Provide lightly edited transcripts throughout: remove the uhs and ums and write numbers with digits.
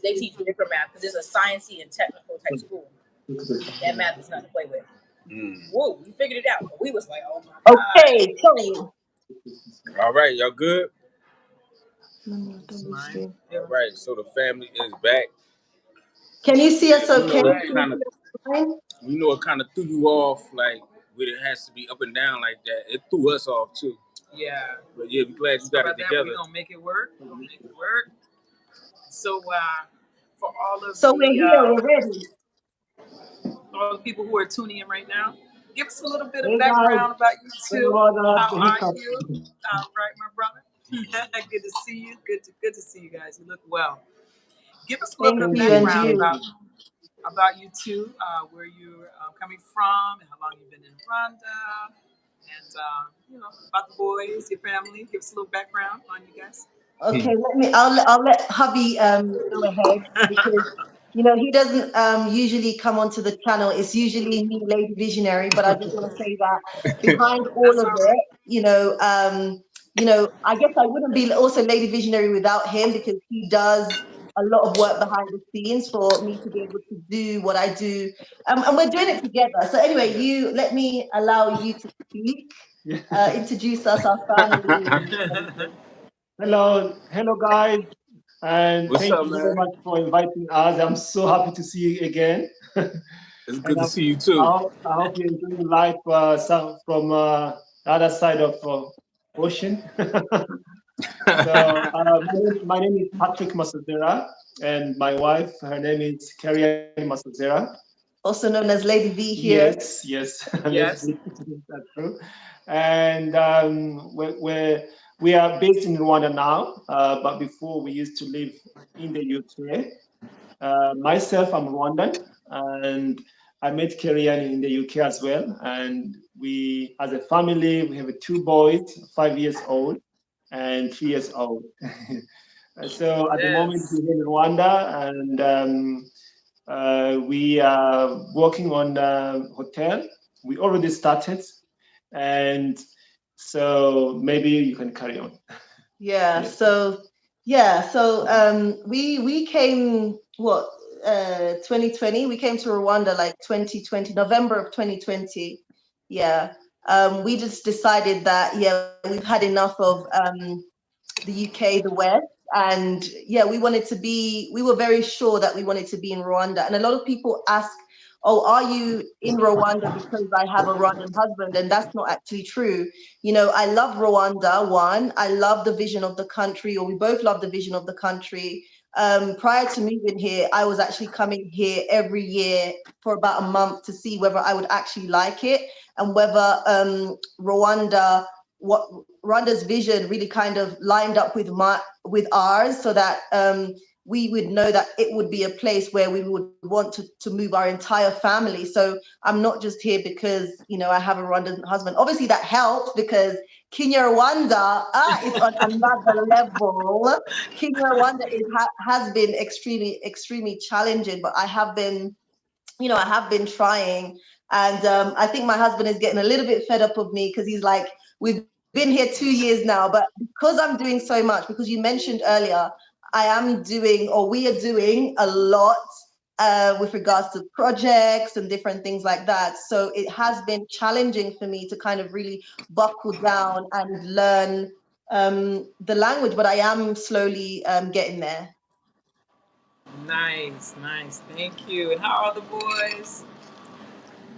they teach different math because it's a sciencey and technical type school. That math is not to play with. Whoa, we figured it out. We was like, oh my god. Okay, so All right, y'all good? can All right, so the family is back. you see us okay? We know it kind of threw you off, like when it has to be up and down like that. It threw us off too. Yeah. But yeah, we're glad you got it together. We're gonna make it work. So for all of So we're here, we're ready. all the people who are tuning in right now, give us a little bit of Hey background about you two. guys. How are you? All right, my brother. Good to see you. Good to see you guys. You look well. Give us a little Thank bit of you, and background you. about you two, where you're coming from, and how long you've been in Rwanda, and about the boys, your family. Give us a little background on you guys. Okay, I'll let hubby go ahead because he doesn't usually come onto the channel. It's usually me, Lady Visionary, but I just want to say that behind all of it, I guess I wouldn't be also Lady Visionary without him because he does a lot of work behind the scenes for me to be able to do what I do. And we're doing it together. So anyway, let me allow you to speak, introduce us, our family. Hello guys, and What's thank up, you very man? much for inviting us. I'm so happy to see you again. It's good And to see you too. I hope you're enjoying life from the other side of ocean. So my name is Patrick Masazera, and my wife, her name is Karian Masazera. Also known as Lady V here. Yes. Yes. That's true. And we are based in Rwanda now, but before we used to live in the UK. Myself, I'm Rwandan, and I met Kerian in the UK as well. And we, as a family, we have two boys, 5 years old and 3 years old. So at the moment, we're in Rwanda, and we are working on the hotel. We already started, and so maybe you can carry on. Yeah. So we came 2020. We came to Rwanda like 2020, November of 2020. Yeah. We just decided that we've had enough of the UK, the West. And we were very sure that we wanted to be in Rwanda. And a lot of people ask, oh, are you in Rwanda because I have a Rwandan husband? And that's not actually true. I love Rwanda, one. I love the vision of the country, or we both love the vision of the country. Prior to moving here, I was actually coming here every year for about a month to see whether I would actually like it and whether Rwanda's vision really kind of lined up with ours, so that we would know that it would be a place where we would want to move our entire family. So I'm not just here because I have a Rwandan husband. Obviously that helps because Kinyarwanda is on another level. Kinyarwanda has been extremely challenging, but I have been trying. And I think my husband is getting a little bit fed up of me because he's like, we've been here 2 years now, but because I'm doing so much, because you mentioned earlier, we are doing a lot with regards to projects and different things like that. So it has been challenging for me to kind of really buckle down and learn the language, but I am slowly getting there. Nice. Thank you. And how are the boys?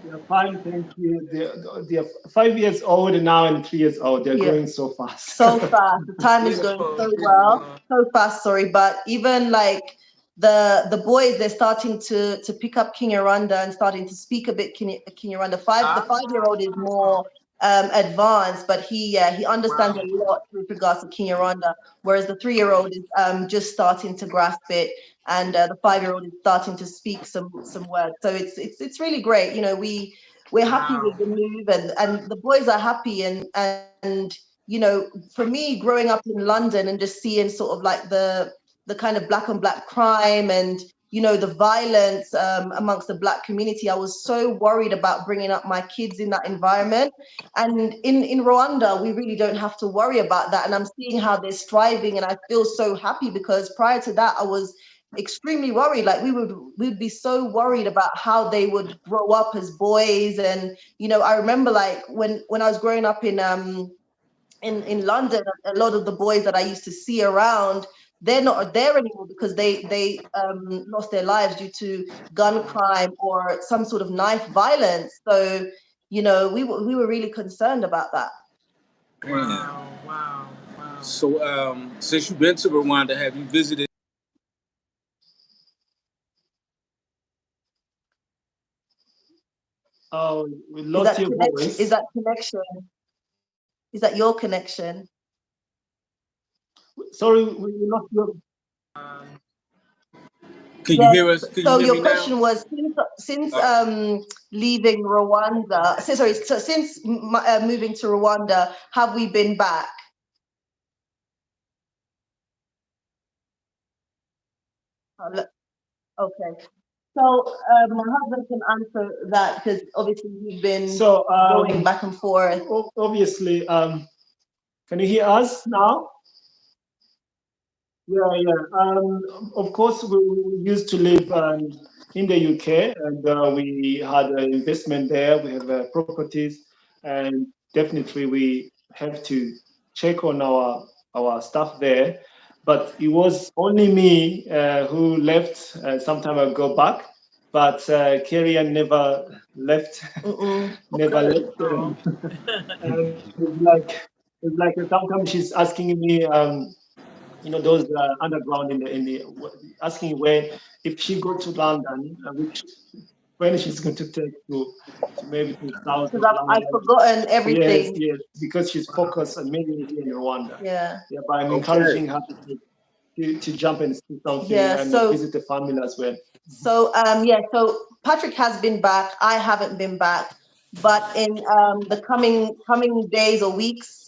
They're fine, thank you. They're 5 years old now and 3 years old. They're going so fast. So fast. The time is going so well. So fast, sorry. But even like the boys, they're starting to pick up Kinyarwanda and starting to speak a bit Kinyarwanda. The 5-year-old is more advanced, but he understands a lot with regards to Kinyarwanda, whereas the 3-year-old is just starting to grasp it, and the 5-year-old is starting to speak some words. So it's really great. We're happy with the move, and the boys are happy, and for me, growing up in London and just seeing sort of like the kind of black on black crime and the violence amongst the Black community, I was so worried about bringing up my kids in that environment. And in Rwanda, we really don't have to worry about that. And I'm seeing how they're striving, and I feel so happy because prior to that, I was extremely worried. Like we'd be so worried about how they would grow up as boys. And I remember like when I was growing up in London, a lot of the boys that I used to see around, they're not there anymore because they lost their lives due to gun crime or some sort of knife violence. So we were really concerned about that. Wow, wow, wow. So, since you've been to Rwanda, have you visited? Oh, we Is lost that your connection? Is voice. that connection? Is that your connection? Sorry, we lost your. Um, Can you Yes. hear us? Can you So hear your me now? question was since Uh, leaving Rwanda, so since moving to Rwanda, have we been back? Okay. So my husband can answer that because obviously we've been So, going back and forth. obviously, can you hear us now? Yeah, yeah. Of course, we used to live in the UK, and we had an investment there. We have properties, and definitely we have to check on our stuff there. But it was only me who left some time ago back, but Kerian never left, Mm-mm. never okay. left. Oh. And it's like sometimes she's asking me. Those underground in the asking when if she go to London, which when she's going to take to maybe to south Because of I've London. forgotten Yes, everything. yes, because she's focused on mainly here in Rwanda. Yeah. Yeah, but I'm okay. encouraging her to jump and see something Yeah. and So visit the family as well. So Patrick has been back. I haven't been back, but in the coming days or weeks,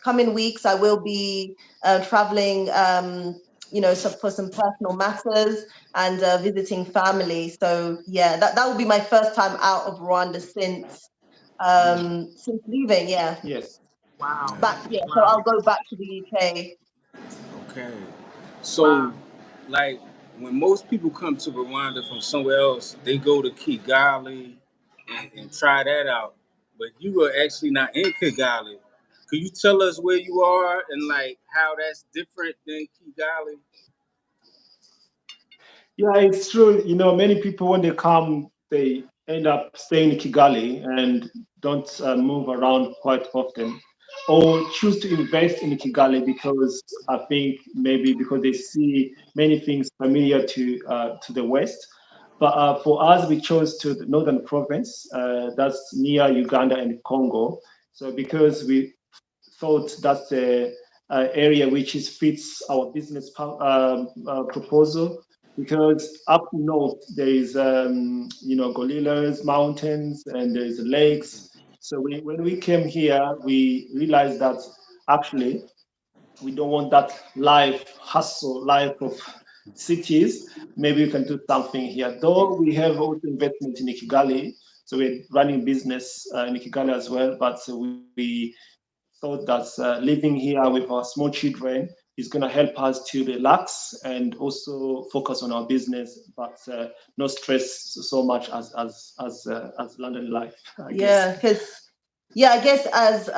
coming weeks, I will be traveling. So for some personal matters and visiting family. So yeah, that will be my first time out of Rwanda since leaving. Yeah, Yes. Wow, back. Yeah, so wow, I'll go back to the UK. Okay. wow. So, like, when most people come to Rwanda from somewhere else, they go to Kigali and try that out. But you were actually not in Kigali. Could you tell us where you are and like how that's different than Kigali? Yeah, it's true. Many people when they come, they end up staying in Kigali and don't move around quite often, or choose to invest in Kigali because I think maybe because they see many things familiar to the West. But for us, we chose to the northern province. That's near Uganda and Congo. So because we thought that's the area which is fits our business proposal because up north there is gorillas, mountains, and there's lakes. So when we came here, we realized that actually we don't want that life of cities. Maybe we can do something here. Though we have also investment in Kigali, so we're running business in Kigali as well. But we thought that living here with our small children is going to help us to relax and also focus on our business, but not stress so much as London life, I guess. Yeah, because I guess as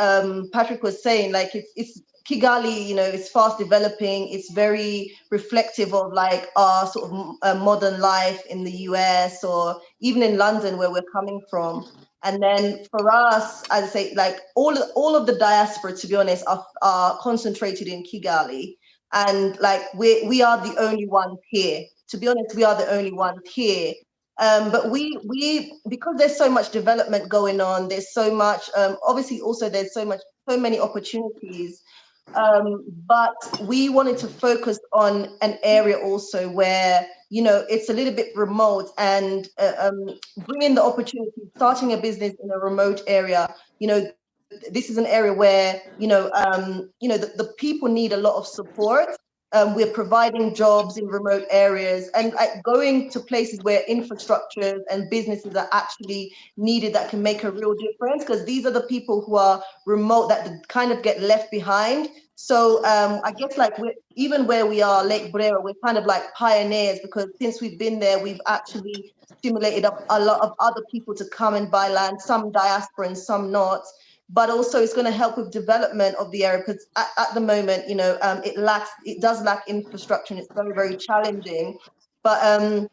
Patrick was saying, like it's Kigali, it's fast developing. It's very reflective of like our sort of modern life in the US or even in London where we're coming from. And then for us, as I say, like all of the diaspora, to be honest, are concentrated in Kigali, and like we are the only ones here. To be honest, we are the only ones here. But we because there's so much development going on, there's so much obviously also there's so many opportunities, but we wanted to focus on an area also where it's a little bit remote, and bringing the opportunity, starting a business in a remote area. This is an area where the people need a lot of support. We're providing jobs in remote areas and going to places where infrastructures and businesses are actually needed that can make a real difference, because these are the people who are remote that kind of get left behind So I guess like we're, even where we are, Lake Burera, we're kind of like pioneers because since we've been there, we've actually stimulated up a lot of other people to come and buy land, some diaspora and some not. But also it's going to help with development of the area because at the moment, it does lack infrastructure and it's very, very challenging. But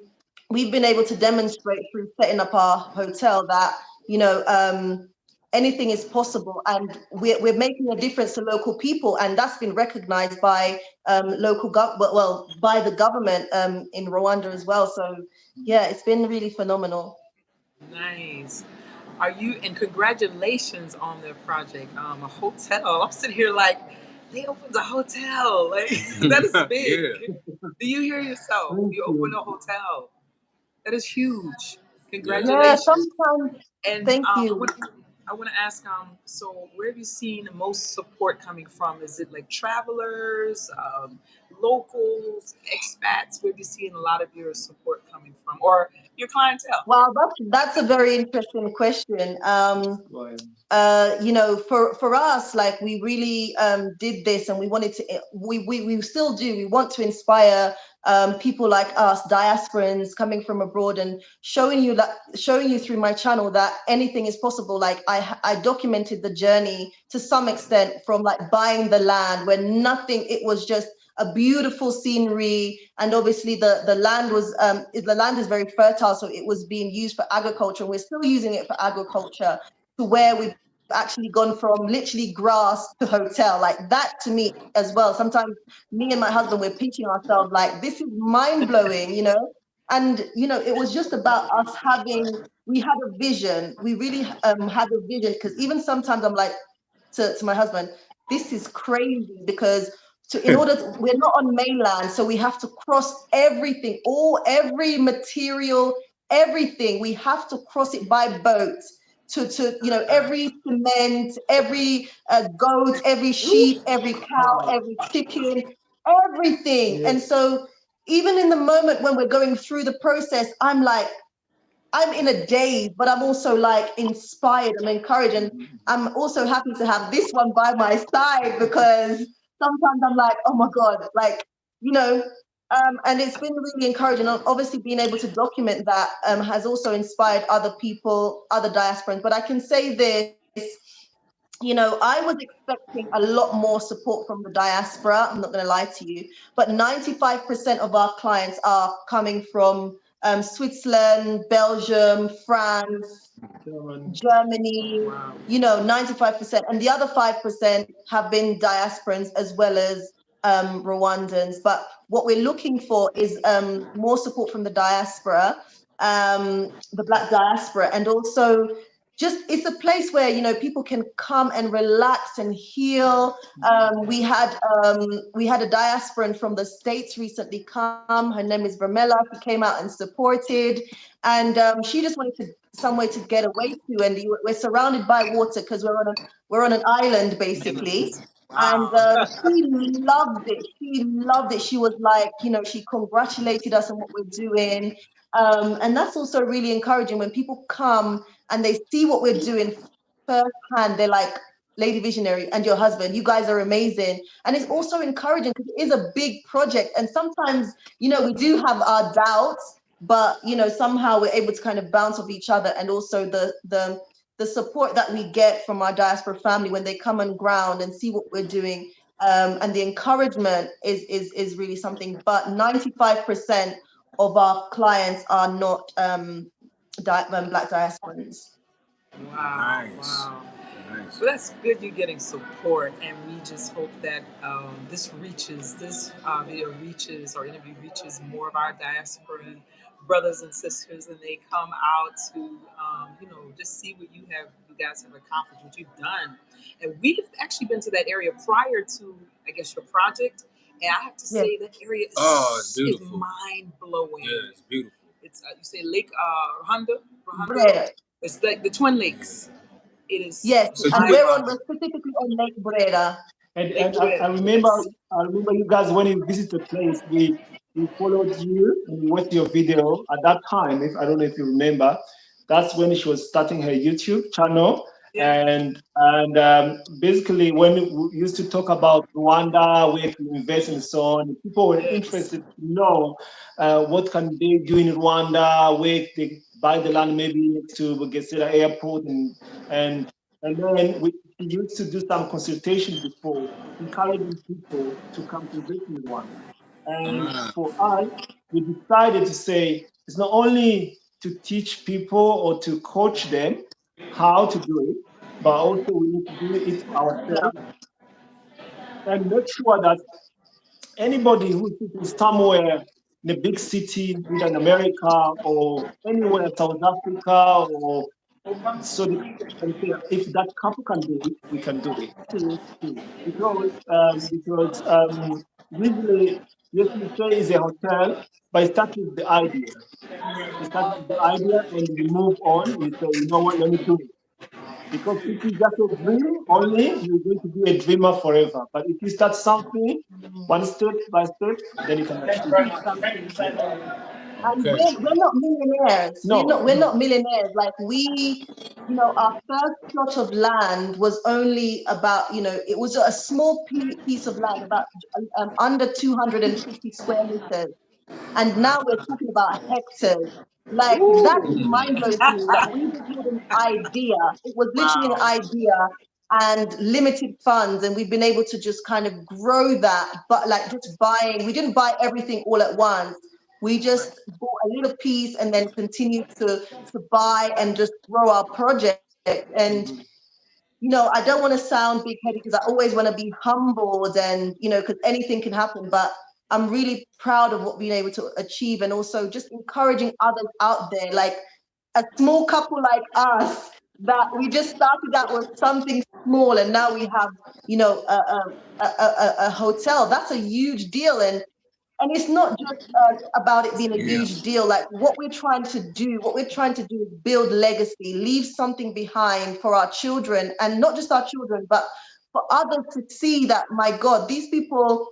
we've been able to demonstrate through setting up our hotel that, you know, anything is possible and we're making a difference to local people, and that's been recognized by by the government in Rwanda as well. So yeah, it's been really phenomenal. Nice. Are you, and congratulations on the project. A hotel. I'm sitting here like, they opened a hotel. Like, that is big. Yeah. Do you hear yourself? Thank You open you. a hotel. That is huge. Yeah. Yeah, Congratulations. sometimes. And Thank you. I want to ask, so where have you seen the most support coming from? Is it like travelers, locals, expats? Where have you seen a lot of your support coming from, or your clientele? Wow, that's a very interesting question. For us, like we really did this, and we wanted to. We still do. We want to inspire people like us, diasporans coming from abroad, and showing you through my channel that anything is possible. Like I documented the journey to some extent from like buying the land when nothing. It was just a beautiful scenery, and obviously the land is very fertile, so it was being used for agriculture. We're still using it for agriculture, to where we've actually gone from literally grass to hotel. Like that to me as well. Sometimes me and my husband, we're pinching ourselves like this is mind blowing, you know. And it was just about us we had a vision. We really had a vision, because even sometimes I'm like to my husband, this is crazy because we're not on mainland, so we have to cross everything, every material, everything. We have to cross it by boat to every cement, every goat, every sheep, every cow, Wow. every chicken, everything. Yeah. And so even in the moment when we're going through the process, I'm in a daze, but I'm also like inspired. I'm encouraged, and I'm also happy to have this one by my side because sometimes I'm like, oh my God, like, you know, and it's been really encouraging. Obviously, being able to document that has also inspired other people, other diasporans. But I can say this, I was expecting a lot more support from the diaspora. I'm not going to lie to you, but 95% of our clients are coming from Switzerland, Belgium, France, German. Germany, Wow. 95%. And the other 5% have been diasporans as well as Rwandans. But what we're looking for is more support from the diaspora, the Black diaspora, and also just it's a place where people can come and relax and heal. We had a diasporan from the States recently come. Her name is Vermela. She came out and supported, and she just wanted somewhere to get away to, and we're surrounded by water because we're on an island basically. And Wow. she loved it. She loved it. She was like, she congratulated us on what we're doing. And that's also really encouraging when people come and they see what we're doing firsthand. They're like, Lady Visionary and your husband, you guys are amazing. And it's also encouraging because it is a big project. And sometimes, we do have our doubts, but somehow we're able to kind of bounce off each other, and also the support that we get from our diaspora family when they come on ground and see what we're doing, and the encouragement is really something. But 95% of our clients are not Black diasporans. Wow, Nice. wow. Nice. Well, that's good you're getting support, and we just hope that this video reaches, or interview reaches more of our diaspora brothers and sisters, and they come out to, just see what you guys have accomplished, what you've done. And we've actually been to that area prior to, I guess, your project, and I have to Yes, say that area Oh, it's is beautiful. mind Yeah, blowing. it's beautiful. It's you say Lake Rwanda. Breda. It's like the Twin Lakes. It is Yes, So you and mind get we're boggling. specifically on Lake Breda. Lake And I Burera, remember, yes. I remember you guys when you visit the place, we followed you and we watched your video at that time. If I don't know if you remember, that's when she was starting her YouTube channel, And basically, when we used to talk about Rwanda, where to invest and so on, people were Yes. interested to know what can they do in Rwanda, where they buy the land maybe next to Bugesera Airport, and then we used to do some consultation before, encouraging people to come to invest in Rwanda. And Ah, for us, we decided to say it's not only to teach people or to coach them how to do it, but also we need to do it ourselves and make sure that anybody who's sitting somewhere in a big city, either in America or anywhere, South Africa, or so they can say, if that couple can do it, we can do it to too. Because usually, yes, we say is a hotel, but it starts with the idea. It starts with the idea, and you move on. You say, you know what, let me do it. Because if it's just a dream only, you're going to be a dreamer forever. But if you start something one step by step, then you can achieve it. do something. Yeah. Yeah. And okay. we're not millionaires. No, We're no. not millionaires. Like we, our first plot of land was only about, it was a small piece of land, about under 250 square meters. And now we're talking about hectares. Like that is mind blowing to me. Like we just had an idea. It was literally an Wow. idea and limited funds, and we've been able to just kind of grow that. But like just buying, we didn't buy everything all at once. We Right. just bought a little piece and then continued to buy and just grow our project. And Mhm. I don't want to sound big headed because I always want to be humbled and, because anything can happen. But I'm really proud of what we've been able to achieve and also just encouraging others out there, like a small couple like us, that we just started out with something small and now we have, a hotel. That's a huge deal. And it's not just about it being a Yeah. huge deal. Like what we're trying to do is build legacy, leave something behind for our children, and not just our children, but for others to see that, my God, these people,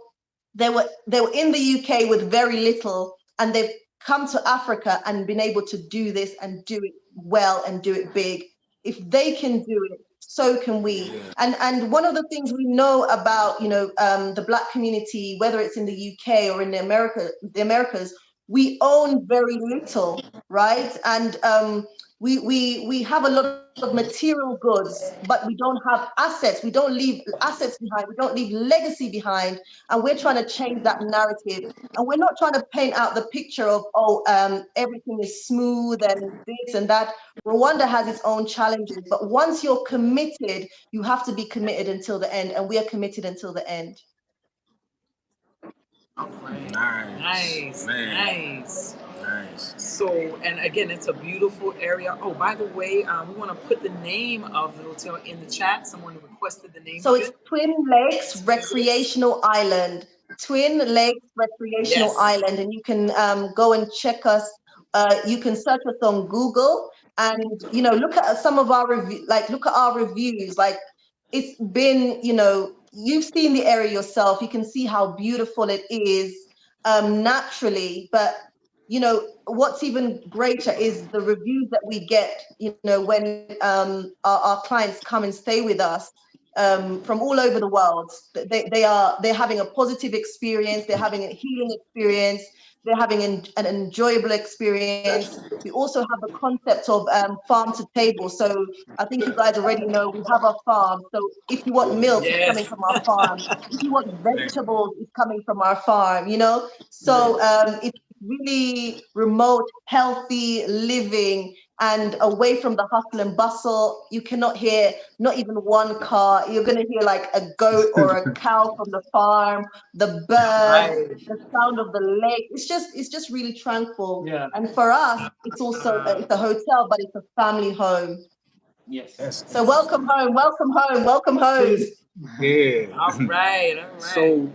they were in the UK with very little, and they've come to Africa and been able to do this and do it well and do it big. If they can do it, so can we. Yeah. And one of the things we know about the Black community, whether it's in the UK or in the Americas, we own very little, right? And we have a lot of material goods, but we don't have assets. We don't leave assets behind. We don't leave legacy behind. And we're trying to change that narrative. And we're not trying to paint out the picture of, everything is smooth and this and that. Rwanda has its own challenges, but once you're committed, you have to be committed until the end, and we are committed until the end. All right. Nice, Nice. man. Nice. Nice. So, and again, it's a beautiful area. Oh, by the way, we want to put the name of the hotel in the chat. Someone requested the name So of it's it. Twin Lakes It's Jesus. Recreational Island. Twin Lakes Recreational Yes. Island, and you can go and check us. You can search us on Google, and look at some of our review. Like look at our reviews. Like it's been, you've seen the area yourself. You can see how beautiful it is naturally, but what's even greater is the reviews that we get. When our clients come and stay with us from all over the world. They're having a positive experience. They're having a healing experience. They're having an enjoyable experience. We also have the concept of farm to table. So I think you guys already know we have a farm. So if you want milk, it's coming Yes. from our farm. If you want Man. vegetables, it's coming from our farm. So Yes. it's really remote, healthy living and away from the hustle and bustle. You cannot hear not even one car. You're going to hear like a goat or a cow from the farm, the birds, Right. the sound of the lake. It's just really tranquil. Yeah. And for us, it's also it's a hotel, but it's a family home. Yes. That's So welcome interesting. home, welcome home, welcome home. Please. Yeah. All right. All right. So,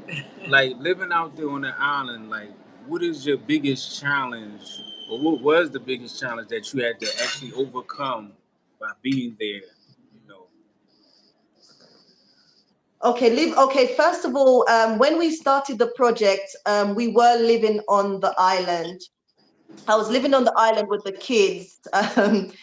like living out there on the island, like, what is your biggest challenge, or what was the biggest challenge that you had to actually overcome by being there? You know. Okay, live. Okay, first of all, when we started the project, we were living on the island. I was living on the island with the kids, and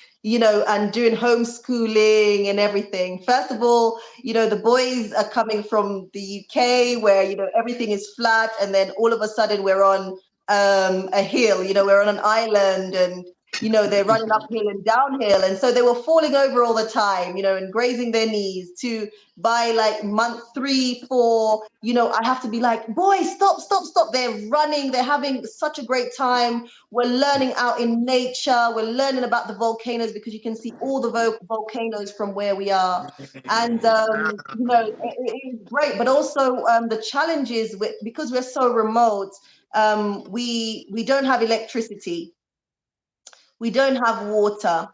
doing homeschooling and everything. First of all, the boys are coming from the UK where, everything is flat. And then all of a sudden we're on a hill, we're on an island, and, they're running uphill and downhill. And so they were falling over all the time, and grazing their knees. To by like month 3, 4, I have to be like, boys, stop, stop, stop. They're running. They're having such a great time. We're learning out in nature. We're learning about the volcanoes because you can see all the volcanoes from where we are. And, it's great. But also the challenges because we're so remote, we don't have electricity. We don't have water.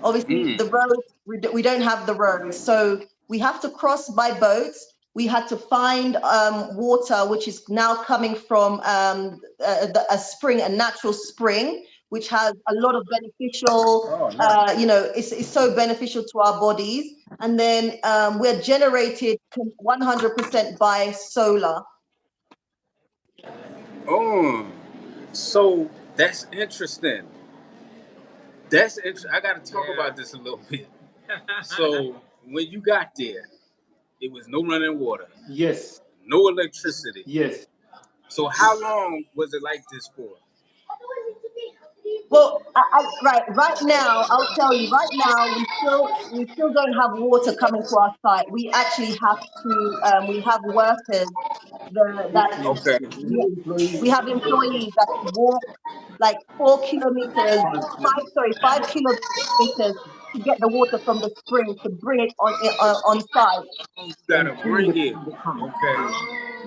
Obviously, the roads, we don't have the roads. So we have to cross by boat. We had to find water, which is now coming from a spring, a natural spring, which has a lot of beneficial, Oh, nice. it's so beneficial to our bodies. And then we're generated 100% by solar. Oh, so that's interesting. That's interesting. I got to talk about this a little bit. So when you got there, it was no running water, Yes, no electricity. yes, So how long was it like this for? Well, right now, I'll tell you. Right now, we still don't have water coming to our site. We actually have to. We have workers that Okay. yeah, we have employees that walk like 4 kilometers, 5 kilometers to get the water from the spring to bring it on site. You gotta bring it. Okay.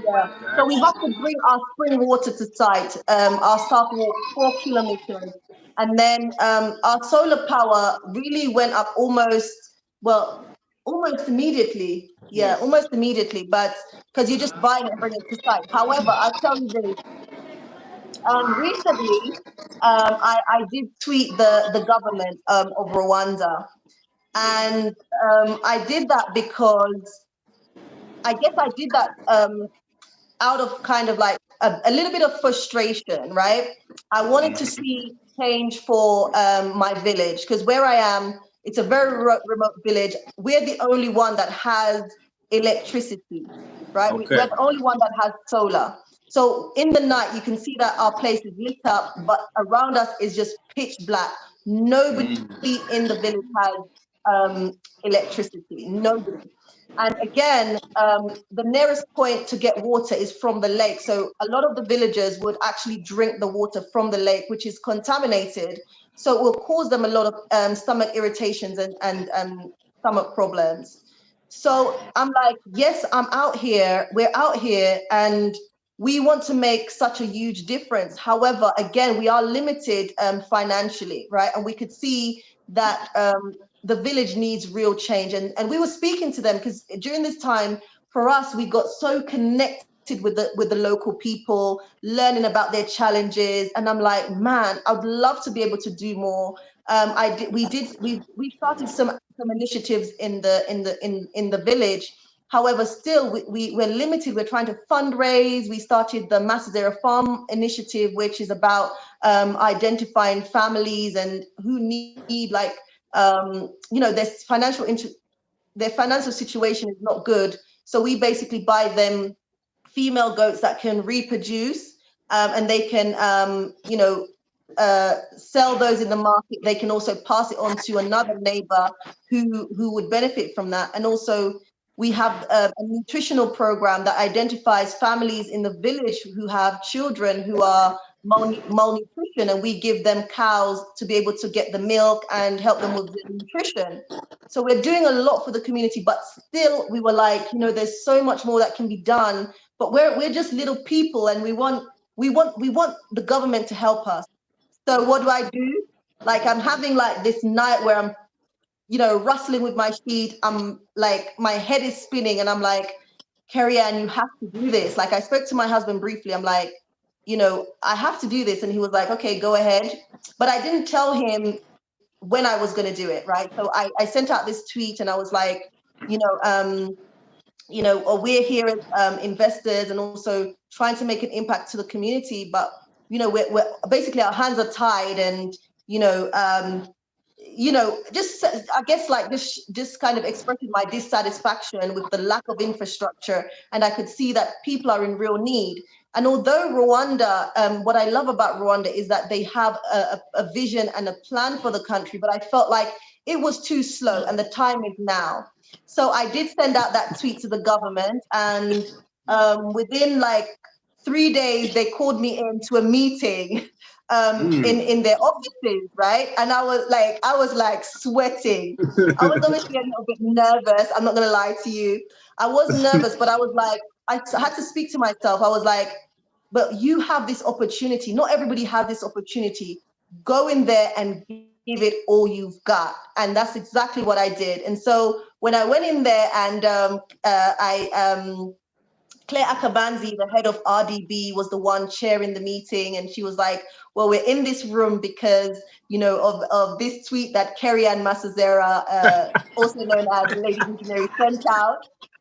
Yeah. So we Gotcha. have to bring our spring water to site. Our staff walk 4 kilometers. And then our solar power really went up almost immediately. Yeah, Yes. almost immediately. But because you just buy it and bring it to site. However, I'll tell you this. Recently, I did tweet the government of Rwanda. And I did that because I guess I did that out of kind of like a little bit of frustration, right? I wanted to see change for my village because where I am, it's a very remote village. We're the only one that has electricity, right? We're Okay. the only one that has solar. So in the night, you can see that our place is lit up, but around us is just pitch black. Nobody in the village has electricity. Nobody. And again, the nearest point to get water is from the lake. So a lot of the villagers would actually drink the water from the lake, which is contaminated. So it will cause them a lot of stomach irritations and stomach problems. So I'm like, yes, we're out here, and we want to make such a huge difference. However, again, we are limited financially, right? And we could see that the village needs real change. And we were speaking to them because during this time, for us, we got so connected with the local people, learning about their challenges. And I'm like, man, I'd love to be able to do more. We started some initiatives in the village. However, still we're limited. We're trying to fundraise. We started the Masazera Farm initiative, which is about identifying families and who need like their financial situation is not good. So we basically buy them female goats that can reproduce, and they can sell those in the market. They can also pass it on to another neighbor who would benefit from that. And also we have a nutritional program that identifies families in the village who have children who are malnutrition, and we give them cows to be able to get the milk and help them with the nutrition. So we're doing a lot for the community, but still we were like, there's so much more that can be done. But we're just little people, and we want the government to help us. So what do I do? Like I'm having like this night where I'm, rustling with my sheet. I'm like, my head is spinning, and I'm like, Carrie Ann, you have to do this. Like I spoke to my husband briefly. I'm like, I have to do this. And he was like, okay, go ahead. But I didn't tell him when I was going to do it, right? So I sent out this tweet, and I was like, you know, um, we're here as investors and also trying to make an impact to the community, but we're basically our hands are tied, and you know um just I guess like just kind of expressing my dissatisfaction with the lack of infrastructure, and I could see that people are in real need. And although Rwanda, what I love about Rwanda is that they have a vision and a plan for the country, but I felt like it was too slow, and the time is now. So I did send out that tweet to the government, and within like 3 days, they called me into a meeting in their offices, right? And I was like sweating. I was obviously a little bit nervous. I'm not gonna lie to you. I was nervous, but I was like, had to speak to myself. I was like, but you have this opportunity. Not everybody has this opportunity. Go in there and give it all you've got. And that's exactly what I did. And so when I went in there and I Claire Akabanzi, the head of RDB, was the one chairing the meeting, and she was like, "Well, we're in this room because of this tweet that Kerry Ann Masazera, also known as Lady Visionary, sent out."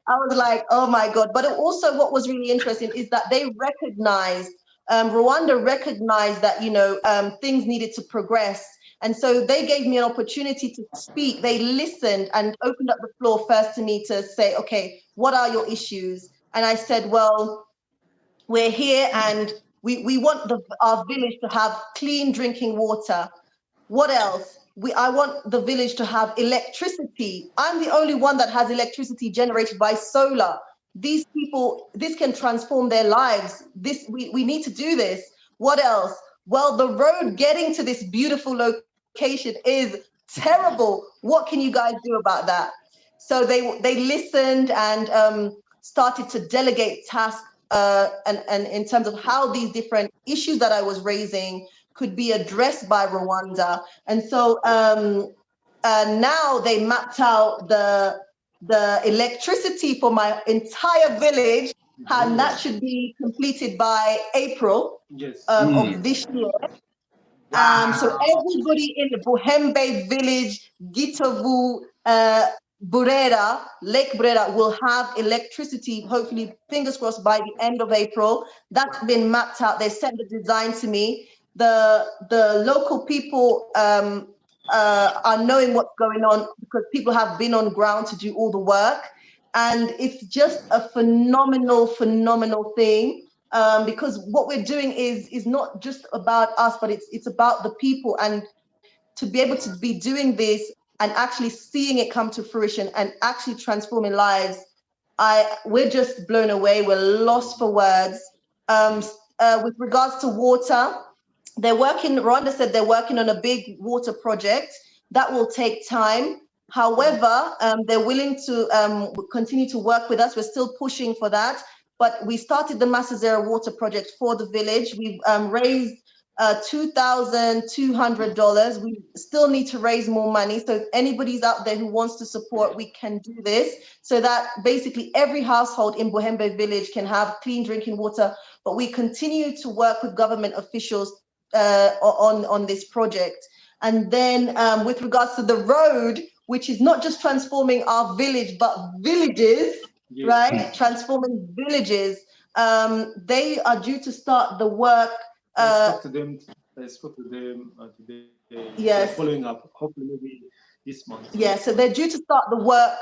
I was like, "Oh my god!" But also, what was really interesting is that they recognized, Rwanda recognized that things needed to progress, and so they gave me an opportunity to speak. They listened and opened up the floor first to me to say, "Okay, what are your issues?" And I said, well, we're here and we want our village to have clean drinking water. What else? I want the village to have electricity. I'm the only one that has electricity generated by solar. These people, this can transform their lives. We need to do this. What else? Well, the road getting to this beautiful location is terrible. What can you guys do about that? So they listened and started to delegate tasks and in terms of how these different issues that I was raising could be addressed by Rwanda. And so now they mapped out the electricity for my entire village, and that should be completed by April Yes. of this year. So Wow. everybody in the Buhembe village, Gitovu, Burera, Lake Burera will have electricity, hopefully, fingers crossed, by the end of April. That's been mapped out. They sent the design to me. The local people are knowing what's going on because people have been on ground to do all the work. And it's just a phenomenal, phenomenal thing, because what we're doing is not just about us, but it's about the people, and to be able to be doing this and actually seeing it come to fruition and actually transforming lives. We're just blown away. We're lost for words. With regards to water, Rwanda said they're working on a big water project that will take time. However, they're willing to continue to work with us. We're still pushing for that. But we started the Masazera Water Project for the village. We've raised $2,200. We still need to raise more money. So if anybody's out there who wants to support, we can do this so that basically every household in Buhembe village can have clean drinking water. But we continue to work with government officials on this project. And then with regards to the road, which is not just transforming our village, but villages, Yes. right? Transforming villages. They are due to start the work. I spoke to them. I spoke to them today. They're following Yes, up. Hopefully, maybe this month. yeah, so they're due to start the work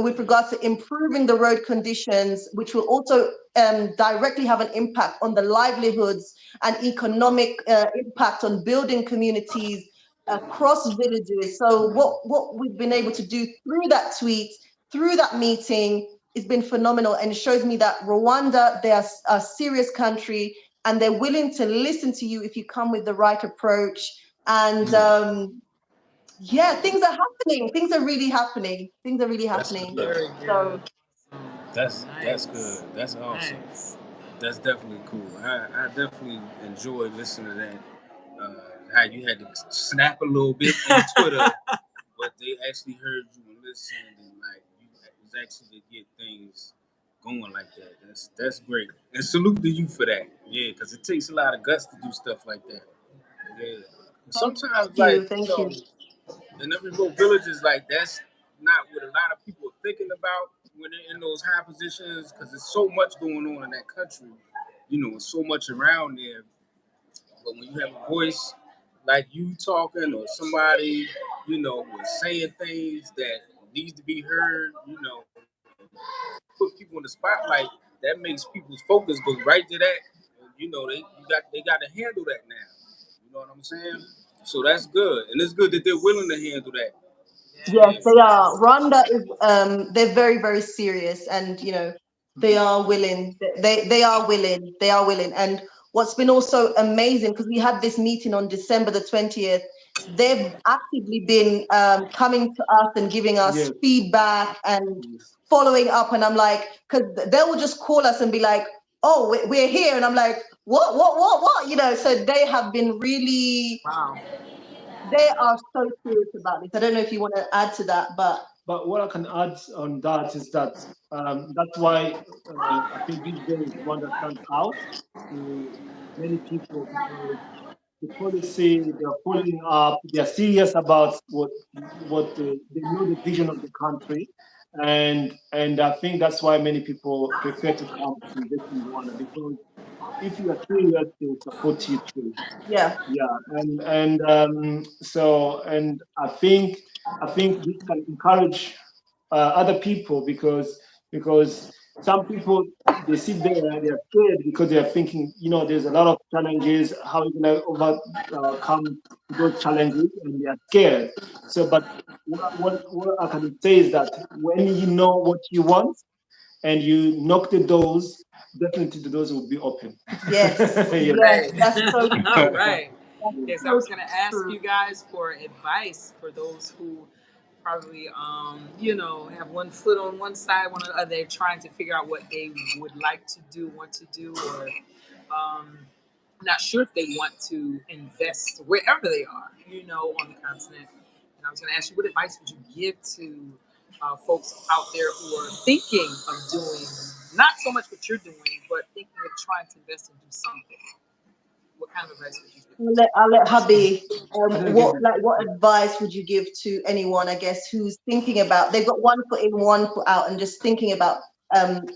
with regards to improving the road conditions, which will also directly have an impact on the livelihoods and economic impact on building communities across villages. So what we've been able to do through that tweet, through that meeting, has been phenomenal, and it shows me that Rwanda, they are a serious country, and they're willing to listen to you if you come with the right approach. And yeah, things are happening. Things are really happening. Things are really That's happening. good. Very So good. So That's nice. good. That's awesome. Nice. That's definitely cool. I definitely enjoyed listening to that. How you had to snap a little bit on Twitter, but they actually heard you and listened, and like you was actually to get things going like that. That's great. And salute to you for that. Yeah, because it takes a lot of guts to do stuff like that. Yeah. thank Sometimes, like you. Thank you. in every remote villages, like that's not what a lot of people are thinking about when they're in those high positions, because there's so much going on in that country. so much around there. But when you have a voice like you talking or somebody, was saying things that needs to be heard, put people in the spotlight, that makes people's focus go right to that. And, they got to handle that now. You know what I'm saying? So that's good, and it's good that they're willing to handle that. Yes, Yeah. they are. Rwanda is they're very, very serious, and they are willing. They are willing. They are willing. And what's been also amazing, because we had this meeting on December the 20th, they've actively been coming to us and giving us Yes, feedback and yes. following up. And I'm like, because they will just call us and be like, "Oh, we're here," and I'm like, what? So they have been really, Wow. they are so serious about this. I don't know if you want to add to that, but But what I can add on that is that that's why I think these days Rwanda stands out to many people because the policy they're following up, they're serious about what they know the vision of the country, and I think that's why many people prefer to come to invest in Rwanda because if you are serious, they will support you too. yeah. Yeah, and I think this can encourage other people because some people they sit there and they're scared because they're thinking, there's a lot of challenges. How are you gonna overcome those challenges? And they are scared. So, but what I can say is that when you know what you want and you knock the doors, definitely the doors will be open. Yes, Yeah. yes, Right. that's so All true. right. That's Yes, I so was going to ask true. you guys for advice for those who probably, have one foot on one side, one on the other. They're trying to figure out what they would like to do, want to do, or um, not sure if they want to invest wherever they are, on the continent. And I was going to ask you, what advice would you give to folks out there who are thinking of doing not so much what you're doing, but thinking of trying to invest and do something? What kind of advice would you give? I'll let Hubby. I didn't get What that. like what advice would you give to anyone? I guess who's thinking about they've got one foot in, one foot out, and just thinking about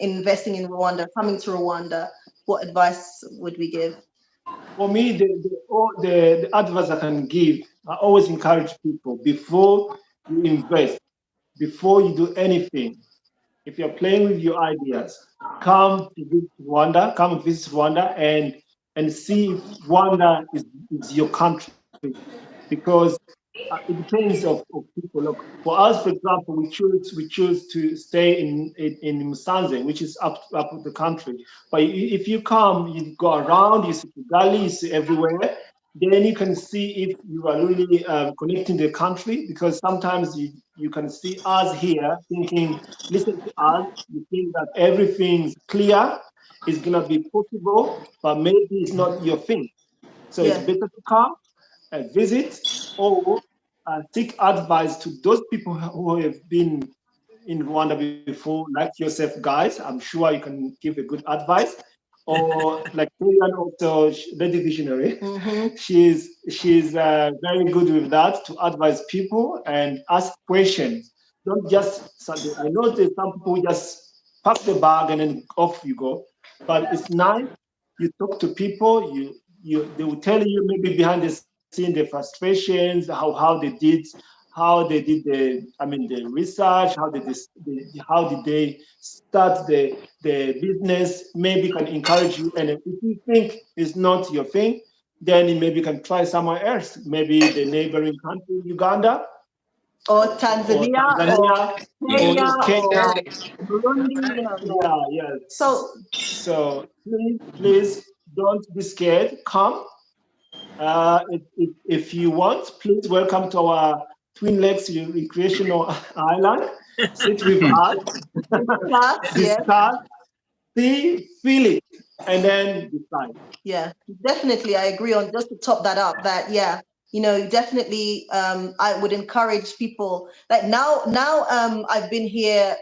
investing in Rwanda, coming to Rwanda. What advice would we give? For me, the advice I can give, I always encourage people before you invest, before you do anything, if you're playing with your ideas, come visit Rwanda and see if Rwanda is your country. Because it depends of people. Look, for us, for example, we choose to stay in Musanze, which is up the country. But if you come, you go around, you see Kigali, you see everywhere. Then you can see if you are really connecting the country because sometimes you can see us here thinking, listen to us, you think that everything's clear, it's gonna be possible, but maybe it's not your thing. So it's Yeah. better to come visit or seek advice to those people who have been in Rwanda before, like yourself, guys. I'm sure you can give a good advice. Or like Marian also, Lady Visionary, Mm-hmm. she's very good with that to advise people and ask questions. Don't just, I know there's some people who just pack the bag and then off you go. But it's nice. You talk to people. They will tell you maybe behind the scene the frustrations, how they did the research, how did they start the business. Maybe can encourage you. And if you think it's not your thing, then you maybe can try somewhere else. Maybe the neighboring country, Uganda Or or Tanzania or Tanzania or Kenya Kenya. or Burundi. Yeah. Yeah, yeah. So So please don't be scared. Come. If you want, please welcome to our Twin Lakes Recreational Island. Sit with us, discuss, yeah. discuss, see, feel it, and then decide. Yeah, definitely. I agree on just to top that up that yeah, definitely I would encourage people like now I've been here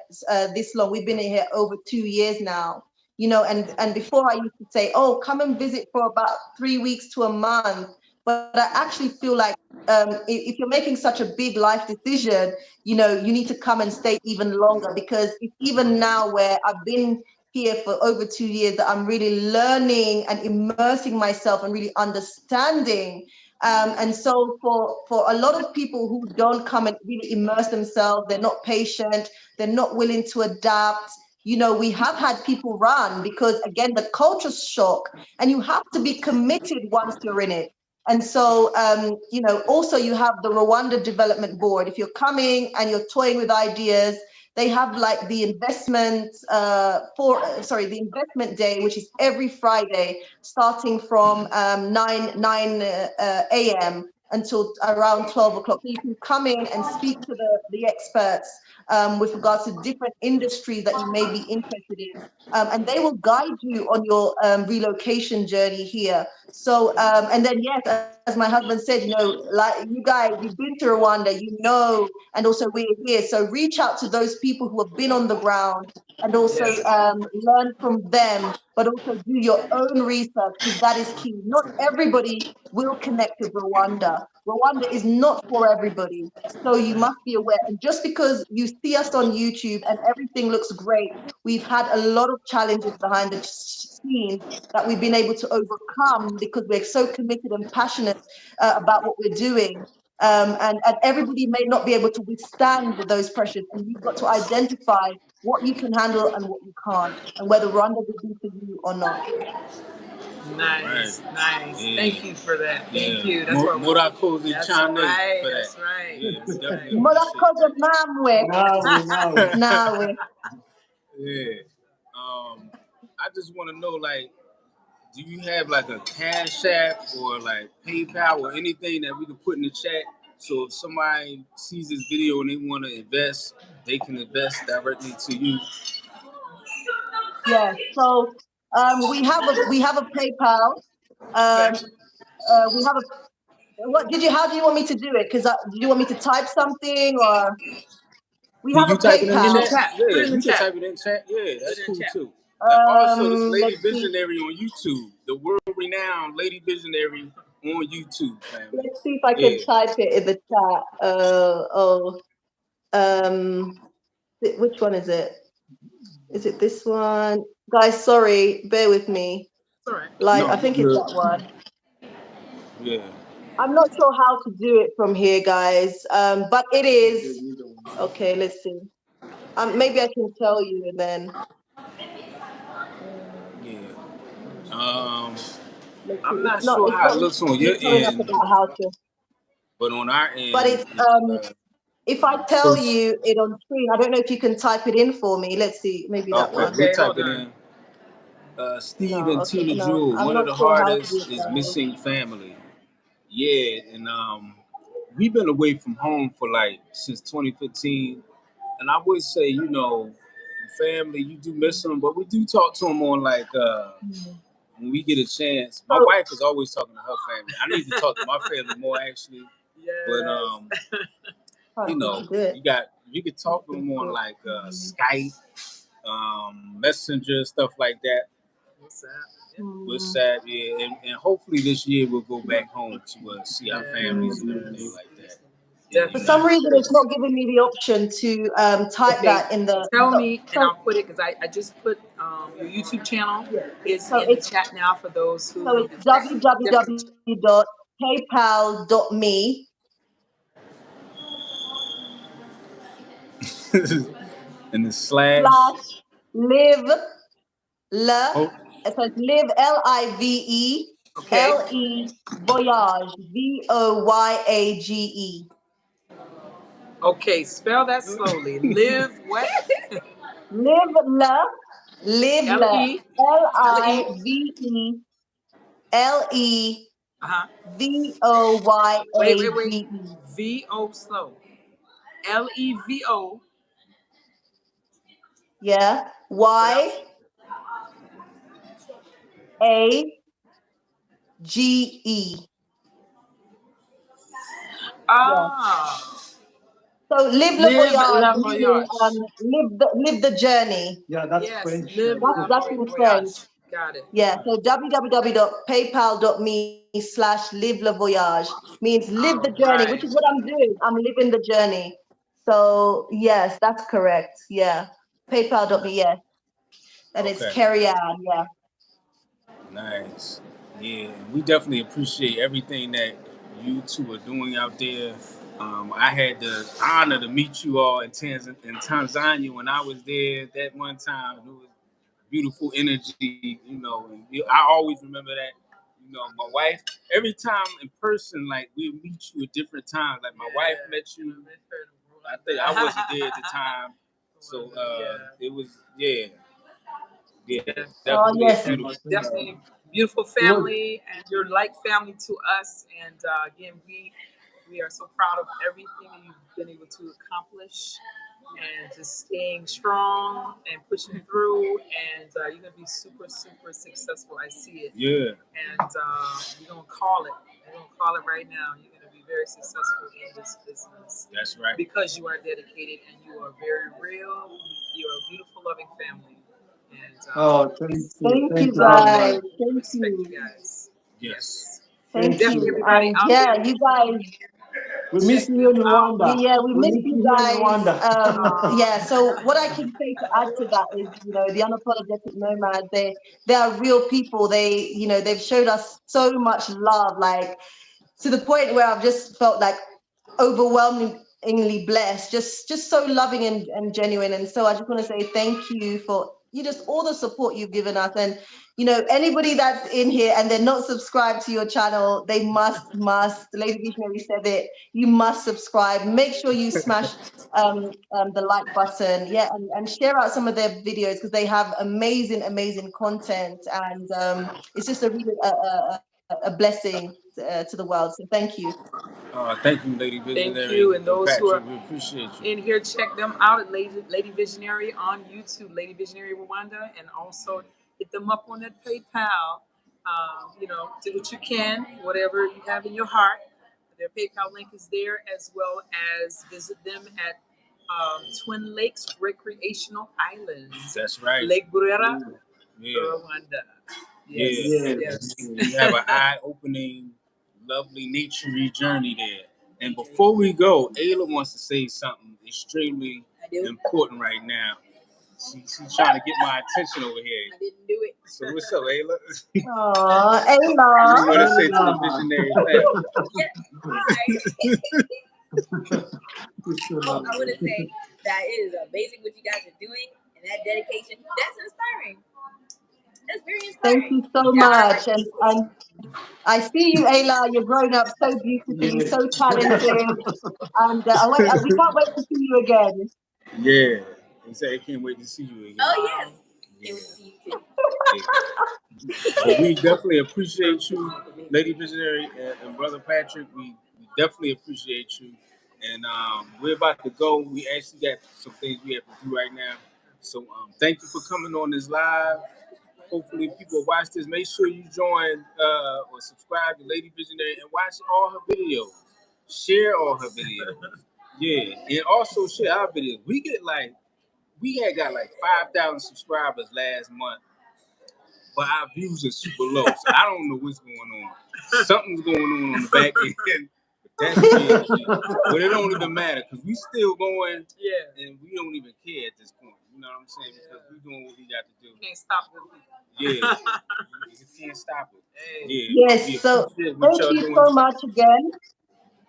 this long. We've been here over 2 years now. And before I used to say, "Oh, come and visit for about 3 weeks to a month." But I actually feel like if you're making such a big life decision, you need to come and stay even longer because it's even now where I've been here for over 2 years that I'm really learning and immersing myself and really understanding. And so for a lot of people who don't come and really immerse themselves, they're not patient, they're not willing to adapt. We have had people run because, again, the culture shock, and you have to be committed once you're in it. And so, also you have the Rwanda Development Board. If you're coming and you're toying with ideas, they have like the the investment day, which is every Friday, starting from 9 a.m. until around 12 o'clock. So you can come in and speak to the experts with regards to different industries that you may be interested in. And they will guide you on your relocation journey here. So, and then, yes, as my husband said, like you guys, you've been to Rwanda, and also we're here. So reach out to those people who have been on the ground and also Yes. learn from them, but also do your own research because that is key. Not everybody will connect with Rwanda. Rwanda is not for everybody. So you must be aware. And just because you see us on YouTube and everything looks great, we've had a lot of challenges behind the scenes that we've been able to overcome because we're so committed and passionate about what we're doing. And everybody may not be able to withstand those pressures. And you've got to identify what you can handle and what you can't, and whether Rwanda will be for you or not. Right. Nice, nice. Yeah. Thank you for that. Thank Yeah. you. That's what we. Morakoze That's Chane right. for that. That's right. Yeah, we That's definitely right. appreciate Murakoze that. namwe, Now, nawe. Yeah. I just want to know, like, do you have like a Cash App or like PayPal or anything that we can put in the chat? So if somebody sees this video and they want to invest, they can invest directly to you. Yes. So we have a PayPal. Okay. We have a what did you how do you want me to do it? Because do you want me to type something, or we Can have you a type it in the In the PayPal? chat? chat. Put Yeah, it in the you can chat. type it in the chat. Yeah, Put that's it in cool the chat. too. And also, this Lady Let's see. Visionary on YouTube, the world renowned Lady Visionary on YouTube, family. Let's see if I can Yeah. type it in the chat. Um, which one is it? Is it this one? Guys, sorry, bear with me. It's all right. Like, No, I you think it's that good. one. Yeah. I'm not sure how to do it from here, guys. But it is. Okay, let's see. Maybe I can tell you and then. Yeah. Let's see. I'm It's not not. sure It's how not. it looks on your It's coming up end, about how to. but on our But end, it's it's if I so tell you it on screen, I don't know if you can type it in for me. Let's see. Maybe that okay. one. We Okay, type hold it on. in. Steve No. and Okay. Tina No. Jewell, I'm one of not the sure how to do hardest it, is guys. missing family. Yeah, and we've been away from home for like since 2015, and I would say, family, you do miss them, but we do talk to them on like Hmm. when we get a chance. My So. wife is always talking to her family. I need to talk to my family more actually, but Yes. Trying to see to do it. you could talk to them on like Skype, Messenger, stuff like that. What's that? Yeah. We're Hmm. sad, yeah, and hopefully this year we'll go back home to see our families Yes. and Hmm. everything Yes. like that in the For some Definitely. United reason, it's States. not giving me the option to type Okay. that in the. Tell So, me, and so, I'll put it because I just put your YouTube channel yeah. is So in the chat now for those who so need it's to check. Definitely. www.paypal.me And the slash. slash live le. Oh, It says live LIVE Okay. voyage VOYAGE. Okay. Spell that slowly. Live what? Live le, live L le, E L L I E. V E L E Uh huh. Wait. VOYAGE. V-O slow. LEVO. Yeah. What else? YAGE. Yeah. Ah. So live le Live voyage, la meaning voyage. live the journey. yeah, that's Yes. French. Live la That's in French. voyage. Got it. Yeah. So www.paypal.me/live le voyage means live the All journey, which is right. what I'm doing. I'm living the journey. So yes, that's correct. Yeah. PayPal.me. Yes. and it's Okay. Kerry-Ann. Yeah. Nice. Yeah, we definitely appreciate everything that you two are doing out there. I had the honor to meet you all in Tanzania when I was there that one time. It was beautiful energy, and I always remember that. My wife, every time in person, like we meet you at different times. Like my wife met you. I think I wasn't there at the time, so it was yeah, Oh definitely a yes. beautiful. Definitely beautiful It was, family, and you're like family to us. And again, we are so proud of everything that you've been able to accomplish, and just staying strong and pushing through. And you're gonna be super super successful. I see it, Yeah, and you're gonna call it. You're gonna call it right now. You're gonna be very successful in this business that's right. because you are dedicated and you are very real. You're a beautiful, loving family, and oh, Thank thank you you very love guys. much. you, Thank respect you you. guys. Yes. Yes. Thank Thank Definitely you. you. everybody And out yeah, there, you guys. We miss check you them in out. Rwanda. Yeah, we We miss miss you you here in guys. Rwanda. Yeah, so what I can say to add to that is, the unapologetic nomads, they are real people. They've showed us so much love, like to the point where I've just felt like overwhelmingly blessed, just so loving and genuine. And so I just want to say thank you for you just all the support you've given us. And anybody that's in here and they're not subscribed to your channel, they must. Lady Visionary said it. You must subscribe. Make sure you smash the like button, yeah, and share out some of their videos because they have amazing content, and it's just a really a blessing to the world. So thank you. Thank you, Lady Thank Visionary you. And and those who are Patrick. We appreciate you. in here, check them out at Lady Visionary on YouTube, Lady Visionary Rwanda, and also hit them up on that PayPal. Do what you can, whatever you have in your heart. Their PayPal link is there, as well as visit them at Twin Lakes Recreational Islands, That's right. Lake Burera, Yeah. Rwanda. Yeah. Yes, Yes. yes. You have an eye-opening, lovely, naturey journey there. And before we go, Ayla wants to say something extremely important right now. She's trying to get my attention over here. I didn't do it. So what's up, Ayla? Aw, What do Ayla. you want to say to the Ella. visionary family? Yeah, hi. It's so I want lovely. to say that it is amazing what you guys are doing, and that dedication, that's inspiring. That's very Thank inspiring. you so Yeah, I much. appreciate it. And I see you, Ayla. You're growing up so beautifully, Yes. so talented, and we can't wait to see you again. Yeah. He said he can't wait to see you again. Oh, yes. Yeah. Can't wait to see you too. Yeah. But we definitely appreciate you, Lady Visionary and Brother Patrick. We definitely appreciate you. And we're about to go. We actually got some things we have to do right now. So thank you for coming on this live. Hopefully people watch this. Make sure you join or subscribe to Lady Visionary and watch all her videos. Share all her videos. Yeah. And also share our videos. We had got like 5,000 subscribers last month, but our views are super low. So I don't know what's going on. Something's going on the back end. That's BSG. But it don't even matter because we still going, Yeah. and we don't even care at this point. You know what I'm saying? Because we doing what we got to do. Can't stop good people. Yeah, you can't stop it. Hey. Yeah, we Yes. So appreciate what thank y'all you doing. so much again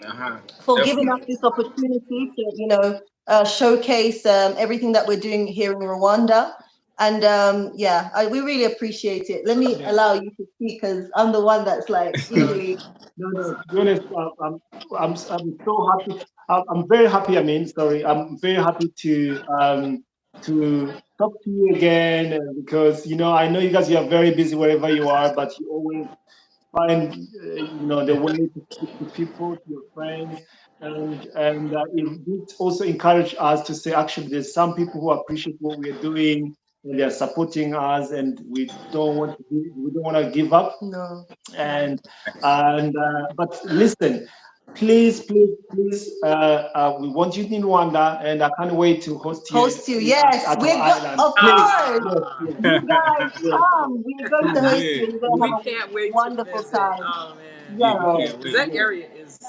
Uh-huh. for giving us Definitely. this opportunity to, showcase everything that we're doing here in Rwanda. And yeah, we really appreciate it. Let me Yeah. allow you to speak because I'm the one that's like No, usually. no. To be honest, I'm so happy. I'm very happy. I mean, sorry, I'm very happy to talk to you again because I know you guys. You are very busy wherever you are, but you always find the way to speak to people, to your friends, and it also encourage us to say actually there's some people who appreciate what we are doing and they are supporting us, and we don't want to give up. No. and but listen, please, we want you in Rwanda, and I can't wait to host you Host you. Yes, at our island. of Please, course. yes, yes, You guys yes, come. We're going to host Yeah, you. We're going to We have a can't wait to wonderful visit. time. Oh man, yeah, Yes. we yes, can't because wait. that yes, area is. I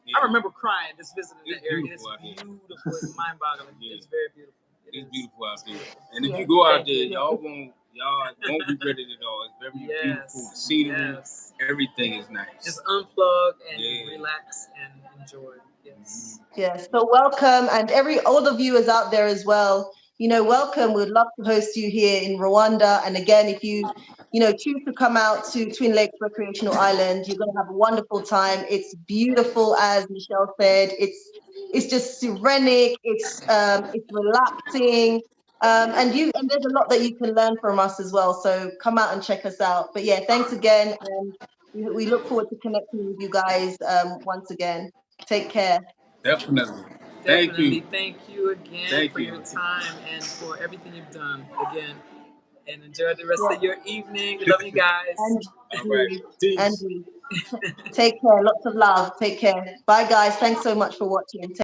Yeah, remember crying just visiting it's that area. It's beautiful out here. beautiful. It's mind-boggling. Yeah. It's very beautiful. It It's is. beautiful out It's there. beautiful. And if Yes. you go out Thank there, you. Yes. y'all won't Y'all won't regret it at all. It's very beautiful. The Yes, scenery, yes. everything is nice. Just unplug and Yeah. relax and enjoy. Yes. Yes, so welcome, and all the viewers out there as well. Welcome. We'd love to host you here in Rwanda. And again, if you choose to come out to Twin Lakes Recreational Island, you're going to have a wonderful time. It's beautiful, as Michelle said. It's just serenic. It's relaxing, and there's a lot that you can learn from us as well. So come out and check us out. But yeah, thanks again, and we look forward to connecting with you guys once again. Take care. Definitely. Thank Definitely. you. Thank you again Thank for you. your time and for everything you've done again. And enjoy the rest Yeah. of your evening. We love you guys. And All right. you, and Peace. you. Take care. Lots of love. Take care. Bye, guys. Thanks so much for watching.